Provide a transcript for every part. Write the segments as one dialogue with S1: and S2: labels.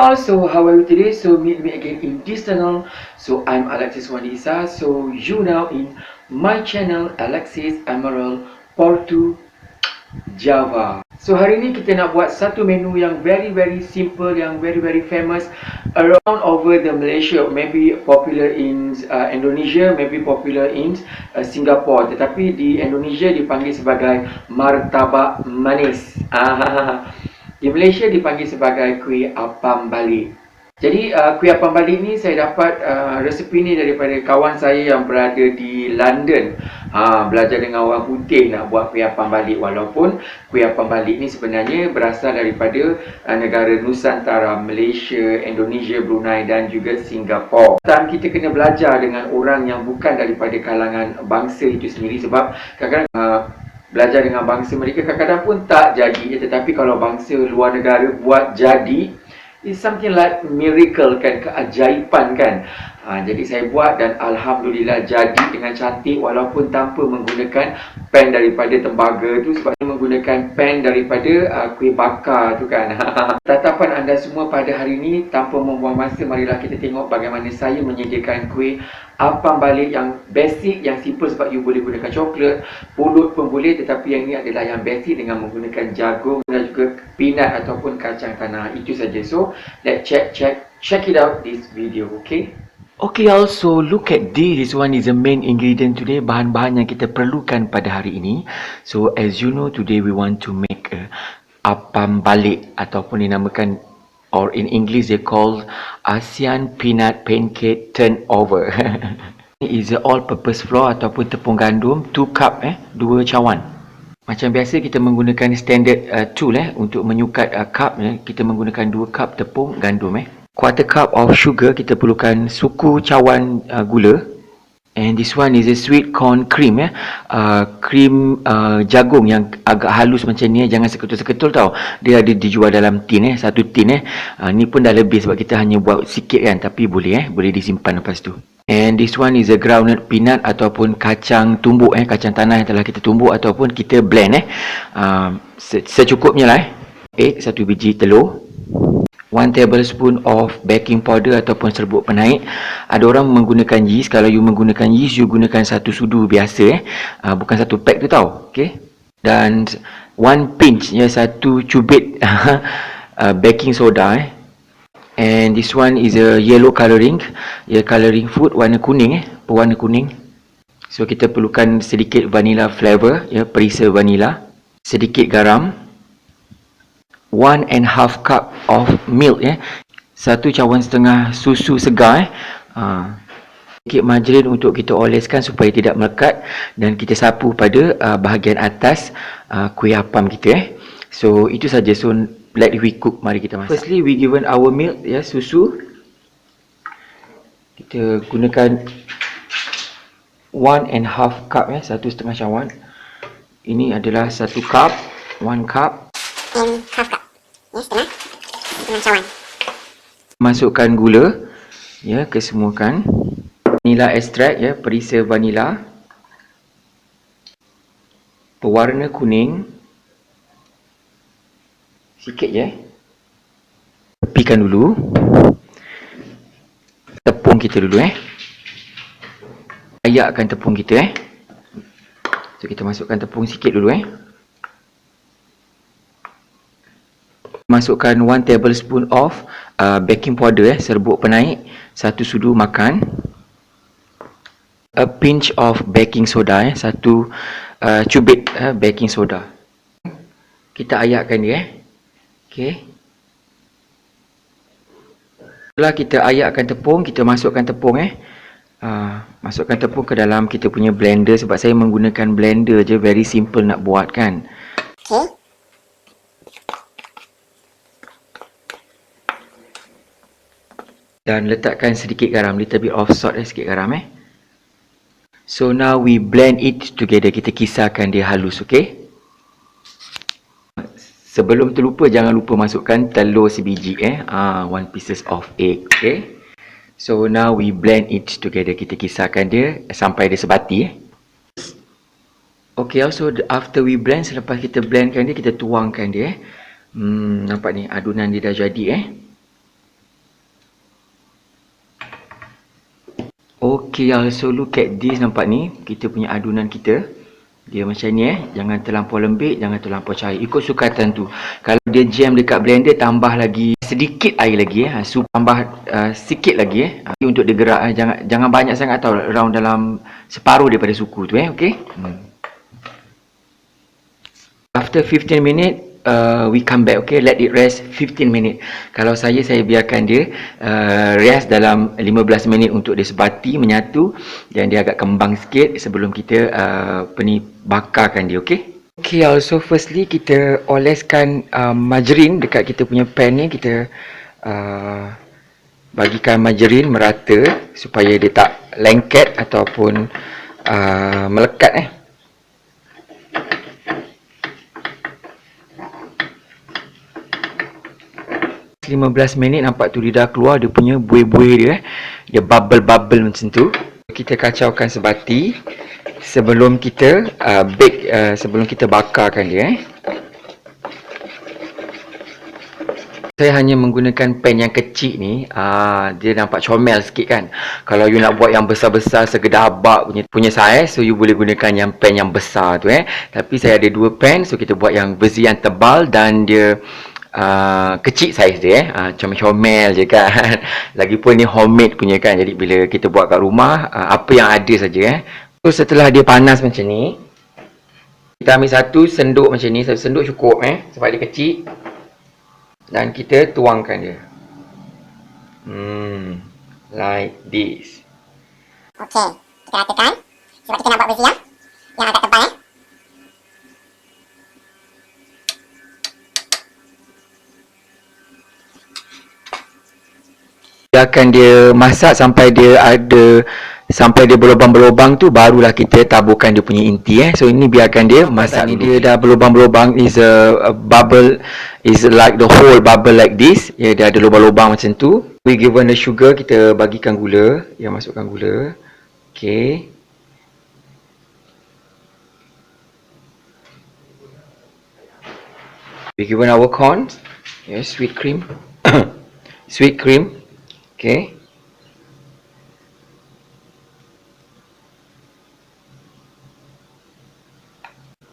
S1: Also, how are you today? So meet me again in this channel. So I'm Alexis Wandisa. So you now in my channel Alexis Emerald Portu Java. So hari ini kita nak buat satu menu yang very simple, yang very famous around over the Malaysia. Maybe popular in Indonesia, maybe popular in Singapore. Tetapi di Indonesia dipanggil sebagai martabak manis. Di Malaysia dipanggil sebagai kuih apam balik. Jadi kuih apam balik ni saya dapat resepi ni daripada kawan saya yang berada di London. Belajar dengan orang putih nak buat kuih apam balik. Walaupun kuih apam balik ni sebenarnya berasal daripada negara Nusantara, Malaysia, Indonesia, Brunei dan juga Singapura. Dan kita kena belajar dengan orang yang bukan daripada kalangan bangsa itu sendiri, sebab kadang-kadang belajar dengan bangsa mereka kadang-kadang pun tak jadi. Tetapi kalau bangsa luar negara buat jadi, it's something like miracle kan, keajaiban kan. Jadi saya buat dan Alhamdulillah jadi dengan cantik, walaupun tanpa menggunakan pan daripada tembaga tu, sebab menggunakan pan daripada kuih bakar tu kan. Tatapan anda semua pada hari ini, tanpa membuang masa, marilah kita tengok bagaimana saya menyediakan kuih apam balik yang basic, yang simple, sebab you boleh gunakan coklat, pulut pun boleh, tetapi yang ini adalah yang basic dengan menggunakan jagung dan juga peanut ataupun kacang tanah. Itu saja. So let's check it out this video, okay? Okay, also look at this one is the main ingredient today, bahan-bahan yang kita perlukan pada hari ini. So as you know, today we want to make apam balik, ataupun dinamakan, or in English they call ASEAN peanut pancake turnover. Ini is all purpose flour ataupun tepung gandum 2 cup 2 cawan. Macam biasa kita menggunakan standard tool untuk menyukat cup, kita menggunakan 2 cup tepung gandum. Quarter cup of sugar, kita perlukan suku cawan gula. And this one is a sweet corn cream, krim jagung yang agak halus macam ni, jangan seketul-seketul tau. Dia ada dijual dalam tin, satu tin. Ni pun dah lebih sebab kita hanya buat sikit kan, tapi boleh boleh disimpan lepas tu. And this one is a groundnut peanut ataupun kacang tumbuk, kacang tanah yang telah kita tumbuk ataupun kita blend secukupnya lah. Egg, 1 biji telur, 1 tablespoon of baking powder ataupun serbuk penaik. Ada orang menggunakan yeast. Kalau you menggunakan yeast, you gunakan 1 sudu biasa, bukan 1 pack tu tau. Okay. Dan 1 pinch, 1 cubit baking soda. And this one is a yellow coloring, coloring food, warna kuning, pewarna kuning. So kita perlukan sedikit vanilla flavor, perisa vanilla, sedikit garam, 1.5 cup of milk, 1 cawan setengah susu segar, sedikit margarin untuk kita oleskan supaya tidak melekat, dan kita sapu pada bahagian atas kuih apam kita. So itu saja. So let we cook, mari kita masak. Firstly we given our milk, susu. Kita gunakan 1.5 cup, 1.5 cawan. Ini adalah 1 cup, 1 cup and half cup, setengah cawan. Masukkan gula, kesemuakan. Vanilla extract, perisa vanilla, pewarna kuning sikit tepikan dulu. Tepung kita dulu, ayakkan tepung kita. So kita masukkan tepung sikit dulu. Masukkan 1 tablespoon of baking powder, serbuk penaik, 1 sudu makan. A pinch of baking soda, 1 cubit baking soda. Kita ayakkan dia. Okay. Setelah kita ayakkan tepung, kita masukkan tepung masukkan tepung ke dalam kita punya blender, sebab saya menggunakan blender je, very simple nak buat kan. Okay. Dan letakkan sedikit garam, little bit of salt, sikit garam. So now we blend it together, kita kisarkan dia halus, okay. Sebelum terlupa, jangan lupa masukkan telur sebiji, 1 pieces of egg, okay. So now we blend it together, kita kisarkan dia sampai dia sebati. Okay, so after we blend, selepas kita blendkan dia, kita tuangkan dia. Nampak ni, adunan dia dah jadi, Okay, so look at this, nampak ni kita punya adunan kita. Dia macam ni jangan terlampau lembik, jangan terlampau cair, ikut sukatan tu. Kalau dia jam dekat blender, tambah lagi sedikit air lagi tambah sikit lagi untuk dia gerak. Jangan banyak sangat tau, around dalam separuh daripada suku tu okey. After 15 minit we come back, okay, let it rest 15 minit. Kalau saya biarkan dia rest dalam 15 minit untuk dia sebati, menyatu dan dia agak kembang sikit sebelum kita bakarkan dia, okay. Okay, also firstly kita oleskan margarine dekat kita punya pan ni. Kita bagikan margarine merata supaya dia tak lengket ataupun melekat 15 minit nampak tu dia dah keluar dia punya buih-buih dia dia bubble-bubble macam tu. Kita kacaukan sebati sebelum kita bake, sebelum kita bakarkan dia Saya hanya menggunakan pan yang kecil ni. Dia nampak comel sikit kan. Kalau you nak buat yang besar-besar segedabak punya saiz, so you boleh gunakan yang pan yang besar tu Tapi saya ada dua pan, so kita buat yang besi yang tebal dan dia kecil saiz dia comel je kan. Lagipun ni homemade punya kan. Jadi bila kita buat kat rumah, apa yang ada saja So setelah dia panas macam ni, kita ambil satu senduk macam ni. Satu senduk cukup sebab dia kecil. Dan kita tuangkan dia like this.
S2: Okey, kita ratakan. Sebab kita nak buat besi yang agak tebal
S1: Biarkan dia masak sampai dia berlubang-berlubang tu, barulah kita taburkan dia punya inti So ini biarkan dia masak ni. Dia dah berlubang-berlubang, is a bubble, is like the whole bubble like this. Dia ada lubang-lubang macam tu. We given the sugar, kita bagikan gula. Masukkan gula. Okay. We given our corn. Sweet cream. Sweet cream. Okay.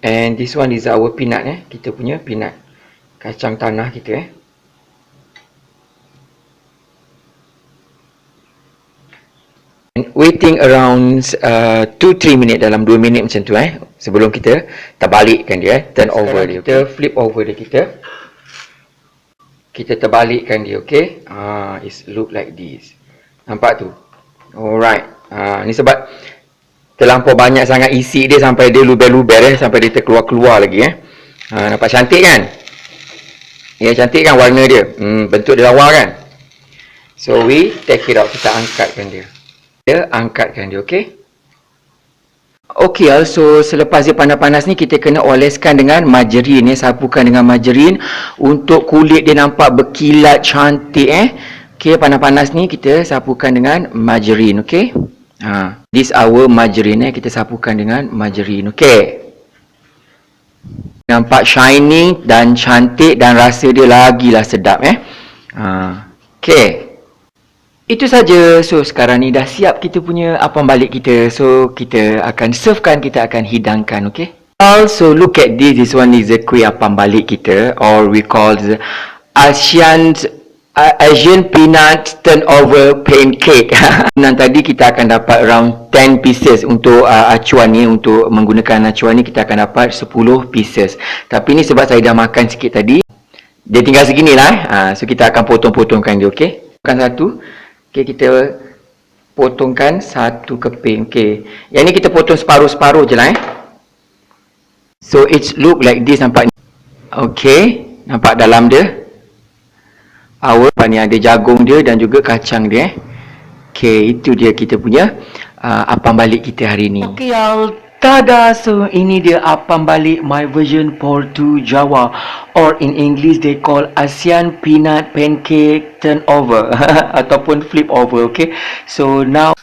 S1: And this one is our peanut kita punya peanut, kacang tanah kita And waiting around 2-3 minit, dalam 2 minit macam tu sebelum kita terbalikkan dia, turn over dia. Kita flip over dia, kita terbalikkan dia, okay. It look like this. Nampak tu? Alright. Ni sebab terlampau banyak sangat isi dia sampai dia luber-luber sampai dia terkeluar-keluar lagi nampak cantik kan? Cantik kan warna dia? Bentuk dia lawa kan? So we take it out, kita angkatkan dia. Okay. Okay, so selepas dia panas-panas ni, kita kena oleskan dengan margarine sapukan dengan margarine untuk kulit dia nampak berkilat cantik Okay, panas-panas ni kita sapukan dengan margarine, okay. This our margarine kita sapukan dengan margarine, okay. Nampak shining dan cantik dan rasa dia lagilah sedap Okay. Itu saja. So sekarang ni dah siap kita punya apam balik kita. So kita akan servekan, kita akan hidangkan, okay. Also look at this. This one is the kuih apam balik kita, or we call the Asian peanut turnover pancake. Dan tadi kita akan dapat around 10 pieces untuk acuan ni. Untuk menggunakan acuan ni kita akan dapat 10 pieces. Tapi ni sebab saya dah makan sikit tadi, dia tinggal segini lah so kita akan potong-potongkan dia, okay. Bukan satu. Okay, kita potongkan satu keping. Okay, yang ni kita potong separuh-separuh je lah So it look like this, nampak ni. Okay, nampak dalam dia ni ada jagung dia dan juga kacang dia Okay, itu dia kita punya apam balik kita hari ni. Okay y'all, tada! So ini dia apam balik my version Portu Jawa, or in English they call Asian peanut pancake turnover ataupun flip over, okay. So now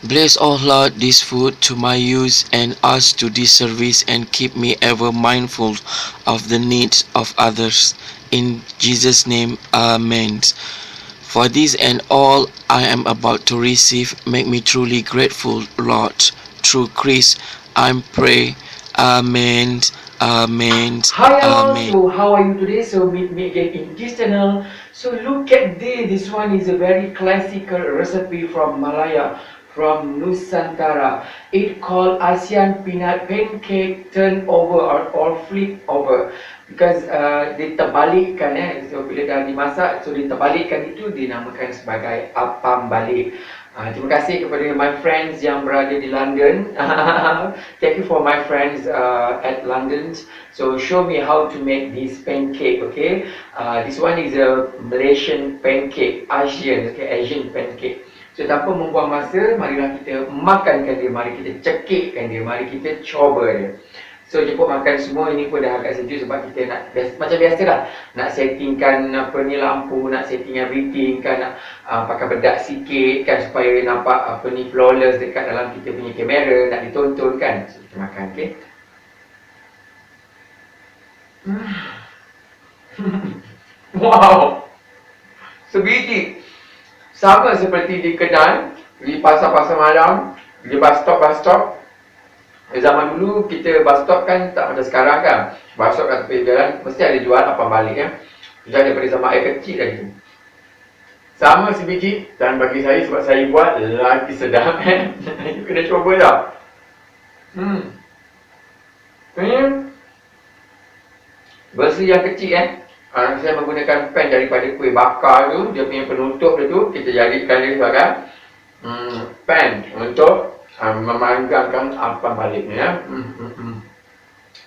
S3: Bless, O Lord, this food to my use and us to this service, and keep me ever mindful of the needs of others. In Jesus' name, Amen. For this and all I am about to receive, make me truly grateful, Lord. Through Christ, I pray. Amen. Amen.
S1: Hi all,
S3: Amen.
S1: so how are you today? So meet me again in this channel. So look at this, this one is a very classical recipe from Malaya, from Nusantara. It called ASEAN peanut pancake turn over or flip over. Because diterbalikkan so bila dah dimasak, so diterbalikkan itu dinamakan sebagai apam balik. Terima kasih kepada my friends yang berada di London. Thank you for my friends at London. So show me how to make this pancake, okay? This one is a Malaysian pancake, Asian, okay, Asian pancake. So tanpa membuang masa, marilah kita makankan dia, mari kita cekikkan dia, mari kita cuba dia. So jemput makan semua, ini pun dah agak sejuk sebab kita nak macam biasa lah, nak settingkan apa ni lampu, nak setting everything kan, nak pakai bedak sikit kan supaya nampak apa ni flawless dekat dalam kita punya kamera, nak ditonton kan. So kita makan, okey. Wow, sebiji sama seperti di kedai, di pasar-pasar malam, di bus stop. Zaman dulu kita bus stop kan tak macam sekarang kan. Bus stop kat tepi jalan mesti ada jual apam balik kan. Sejak daripada zaman air kecil lagi. Sama sebiji, dan bagi saya sebab saya buat lagi sedap kan. You kena cuba tau. Ini versi yang kecil kan. Saya menggunakan pan daripada kuih bakar tu, dia punya penutup dia tu kita jadikan dia sebagai pan untuk memanggangkan apam balik ni ya.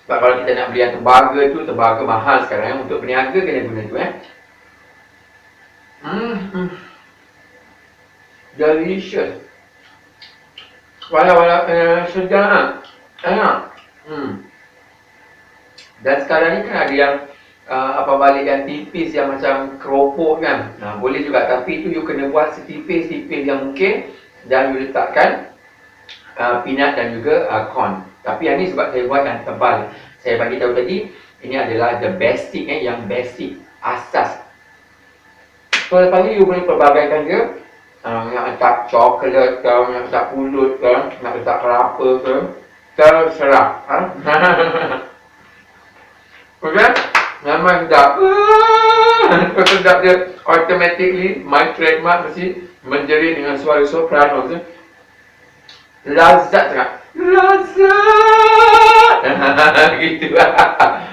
S1: Sebab kalau kita nak beli yang tembaga tu, tembaga mahal sekarang, untuk berniaga kena guna tu delicious. Walau sedap. Enak. Dan sekarang ni kan ada yang apam balik yang tipis yang macam keropok kan. Boleh juga, tapi tu you kena buat setipis-tipis yang mungkin, dan you letakkan peanut dan juga corn. Tapi yang ni sebab saya buat yang tebal. Saya bagi tahu tadi, ini adalah the basic yang basic, asas. So lepas ni you boleh pelbagaikan dia. Nak letak coklat ke, nak letak pulut ke, nak letak kelapa ke, terserah. Okay? Memang sedap. Kalau sedap dia, automatically my trademark mesti menjerit dengan suara soprano. Lazat sangat. Lazat. Gitu.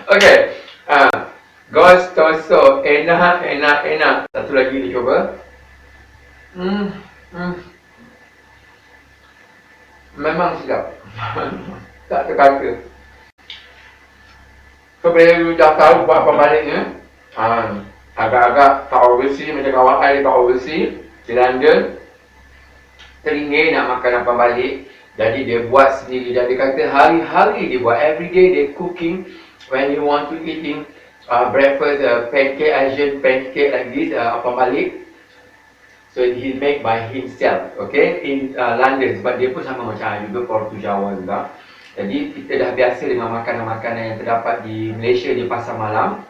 S1: Okey. Gustoso. Enak. Satu lagi ni cuba. Memang sedap. Tak terkata. So bila you dah tahu buat apa baliknya, agak-agak kat overseas, macam kawan saya kat overseas di London, teringin nak makan apam balik, jadi dia buat sendiri. Dan dia kata hari-hari dia buat, everyday dia cooking. When you want to eating breakfast, pancake, Asian pancake like this, apam balik, so he make by himself, okay, in London. Sebab dia pun sama macam juga Portu Jawa juga. Jadi kita dah biasa dengan makanan-makanan yang terdapat di Malaysia, di pasar malam.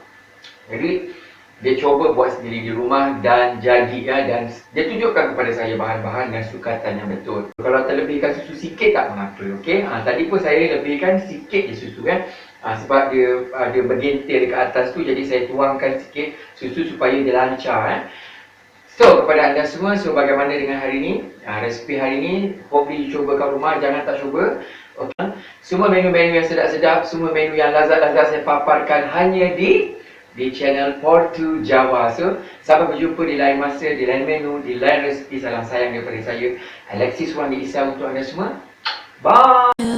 S1: Jadi dia cuba buat sendiri di rumah dan jadi dan dia tunjukkan kepada saya bahan-bahan dan sukatan yang betul. Kalau terlebihkan susu sikit tak mengapa, okey. Tadi pun saya lebihkan sikit je susu kan. Sebab dia ada bergentir dekat atas tu, jadi saya tuangkan sikit susu supaya dia lancar So kepada anda semua, so bagaimana dengan hari ni? Resipi hari ni, hopefully cuba kat rumah, jangan tak cuba. Okay. Semua menu-menu yang sedap-sedap, semua menu yang lazat-lazat saya paparkan hanya di channel Portu Java. So, sampai berjumpa di lain masa, di lain menu, di lain resipi. Salam sayang daripada saya, Alexis Wandi Isa, untuk anda semua. Bye!